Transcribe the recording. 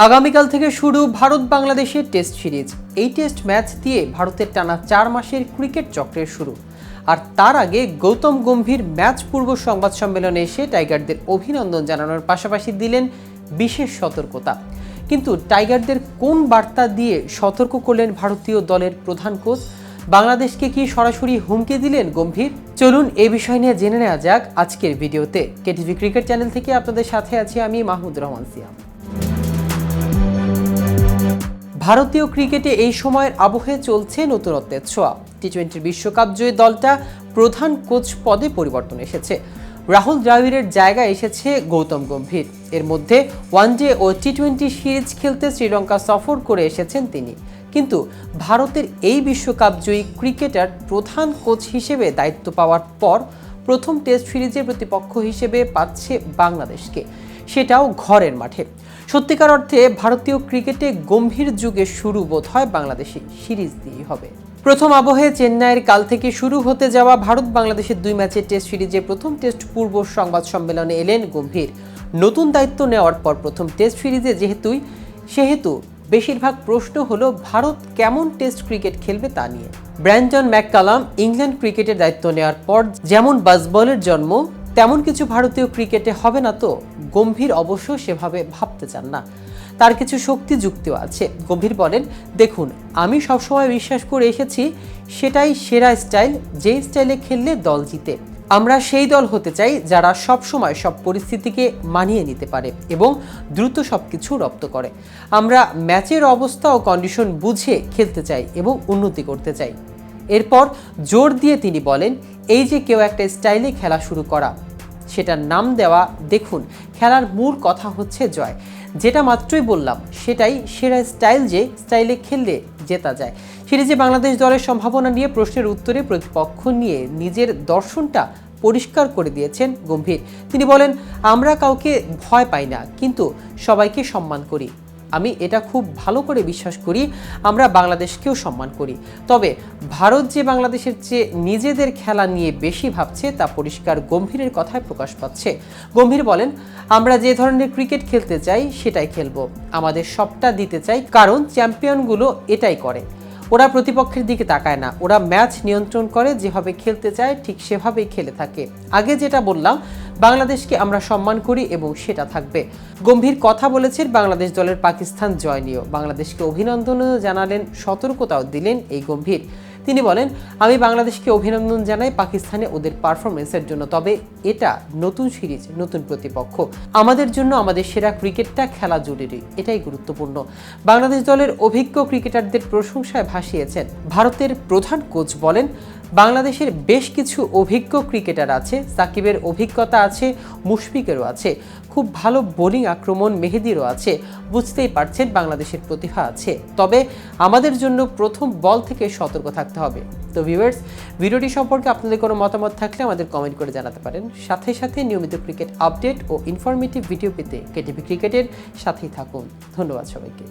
আগামীকাল থেকে শুরু ভারত বাংলাদেশের টেস্ট সিরিজ। এই টেস্ট ম্যাচ দিয়ে ভারতের টানা 4 মাসের ক্রিকেট চক্রের শুরু। আর তার আগে গৌতম গম্ভীর ম্যাচ পূর্ব সংবাদ সম্মেলনে এসে টাইগারদের অভিনন্দন জানানোর পাশাপাশি দিলেন বিশেষ সতর্কতা। কিন্তু টাইগারদের কোন বার্তা দিয়ে সতর্ক করলেন ভারতীয় দলের প্রধান কোচ? বাংলাদেশকে কি সরাসরি হুমকি দিলেন গম্ভীর? চলুন এই বিষয় নিয়ে জেনে নেওয়া যাক আজকের ভিডিওতে। কেটিভি ক্রিকেট চ্যানেল থেকে আপনাদের সাথে আছি আমি মাহমুদুর রহমান সিয়াম। ভারতীয় ক্রিকেটে এই সময়ের আবহে চলছে নতুনত্বের ছোঁয়া। টি-20 বিশ্বকাপ জয়ী দলটা প্রধান কোচ পদে পরিবর্তন এসেছে। রাহুল দ্রাবিড়ের জায়গায় এসেছে গৌতম গম্ভীর। এর মধ্যে ওয়ানডে ও টি-20 সিরিজ খেলতে শ্রীলঙ্কা সফর করে এসেছেন তিনি। কিন্তু ভারতের এই বিশ্বকাপ জয়ী ক্রিকেটার প্রধান কোচ হিসেবে দায়িত্ব পাওয়ার পর প্রথম টেস্ট সিরিজের প্রতিপক্ষ হিসেবে পাচ্ছে বাংলাদেশকে, সেটাও ঘরের মাঠে। সত্যিকার অর্থে ভারতীয় ক্রিকেটে গম্ভীর যুগের শুরু বোধ হয় বাংলাদেশি সিরিজ দিয়েই হবে। প্রথম আবহে চেন্নাইয়ের কাল থেকে শুরু হতে যাওয়া ভারত বাংলাদেশের 2 ম্যাচের টেস্ট সিরিজে প্রথম টেস্ট পূর্ব সংবাদ সম্মেলনে এলেন গম্ভীর। নতুন দায়িত্ব নেওয়ার পর প্রথম টেস্ট সিরিজে সেহেতু বেশিরভাগ প্রশ্ন হলো ভারত কেমন টেস্ট ক্রিকেট খেলবে তা নিয়ে। ব্র্যান্ডন ম্যাককালাম ইংল্যান্ড ক্রিকেটের দায়িত্ব নেওয়ার পর যেমন বাজবলের জন্ম, তেমন কিছু ভারতীয় ক্রিকেটে হবে না তো? গম্ভীর অবশ্য সেভাবে ভাবতে চান না। তার কিছু শক্তি যুক্তিও আছে। গম্ভীর বলেন, দেখুন, আমি সবসময় বিশ্বাস করে এসেছি সেটাই সেরা স্টাইল, যে স্টাইলে খেললে দল জিতে। আমরা সেই দল হতে চাই যারা সবসময় সব পরিস্থিতিকে মানিয়ে নিতে পারে এবং দ্রুত সবকিছু রপ্ত করে। আমরা ম্যাচের অবস্থা ও কন্ডিশন বুঝে খেলতে চাই এবং উন্নতি করতে চাই। এরপর জোর দিয়ে তিনি বলেন, এই যে কেউ একটা স্টাইলে খেলা শুরু করা, সেটার নাম দেওয়া। দেখুন, খেলার মূল কথা হচ্ছে জয়। যেটা মাত্রই বললাম সেটাই সেরা স্টাইল, যে স্টাইলে খেললে জেতা যায়। সিরিজে বাংলাদেশ দলের সম্ভাবনা নিয়ে প্রশ্নের উত্তরে প্রতিপক্ষ নিয়ে নিজের দর্শনটা পরিষ্কার করে দিয়েছেন গম্ভীর। তিনি বলেন, আমরা কাউকে ভয় পাই না, কিন্তু সবাইকে সম্মান করি। আমি এটা খুব ভালো করে বিশ্বাস করি, আমরা বাংলাদেশকেও সম্মান করি। তবে ভারত যে বাংলাদেশের চেয়ে নিজেদের খেলা নিয়ে বেশি ভাবছে তা পরিষ্কার গম্ভীরের কথায় প্রকাশ পাচ্ছে। গম্ভীর বলেন, আমরা যে ধরনের ক্রিকেট খেলতে চাই সেটাই খেলবো। আমাদের সবটা দিতে চাই, কারণ চ্যাম্পিয়নগুলো এটাই করে। ওরা প্রতিপক্ষের দিকে তাকায় না, ওরা ম্যাচ নিয়ন্ত্রণ করে, যেভাবে খেলতে চায় ঠিক সেভাবেই খেলে থাকে। আগে যেটা বললাম, বাংলাদেশকে আমরা সম্মান করি এবং সেটা থাকবে। গম্ভীর কথা বলেছেন বাংলাদেশ দলের পাকিস্তান জয় নিয়েও। বাংলাদেশকে অভিনন্দনও জানালেন, সতর্কতাও দিলেন এই গম্ভীর। তিনি বলেন, আমি বাংলাদেশকে অভিনন্দন জানাই পাকিস্তানে ওদের পারফরমেন্সের জন্য। তবে এটা নতুন সিরিজ, নতুন প্রতিপক্ষ। আমাদের জন্য আমাদের সেরা ক্রিকেটটা খেলা জরুরি, এটাই গুরুত্বপূর্ণ। বাংলাদেশ দলের অভিজ্ঞ ক্রিকেটারদের প্রশংসায় ভাসিয়েছেন ভারতের প্রধান কোচ। বলেন, বাংলাদেশের বেশ কিছু অভিজ্ঞ ক্রিকেটার আছে, সাকিবের অভিজ্ঞতা আছে, মুশফিকেরও আছে, খুব ভালো বোলিং আক্রমণ মেহেদিরও আছে। বুঝতেই পারছেন বাংলাদেশের প্রতিভা আছে, তবে আমাদের জন্য প্রথম বল থেকে সতর্ক থাকতে হবে। তো ভিউয়ার্স, ভিডিওটি সম্পর্কে আপনাদের কোনো মতামত থাকলে আমাদের কমেন্ট করে জানাতে পারেন। সাথে সাথে নিয়মিত ক্রিকেট আপডেট ও ইনফরমেটিভ ভিডিও পেতে কেটিভি ক্রিকেটের সাথেই থাকুন। ধন্যবাদ সবাইকে।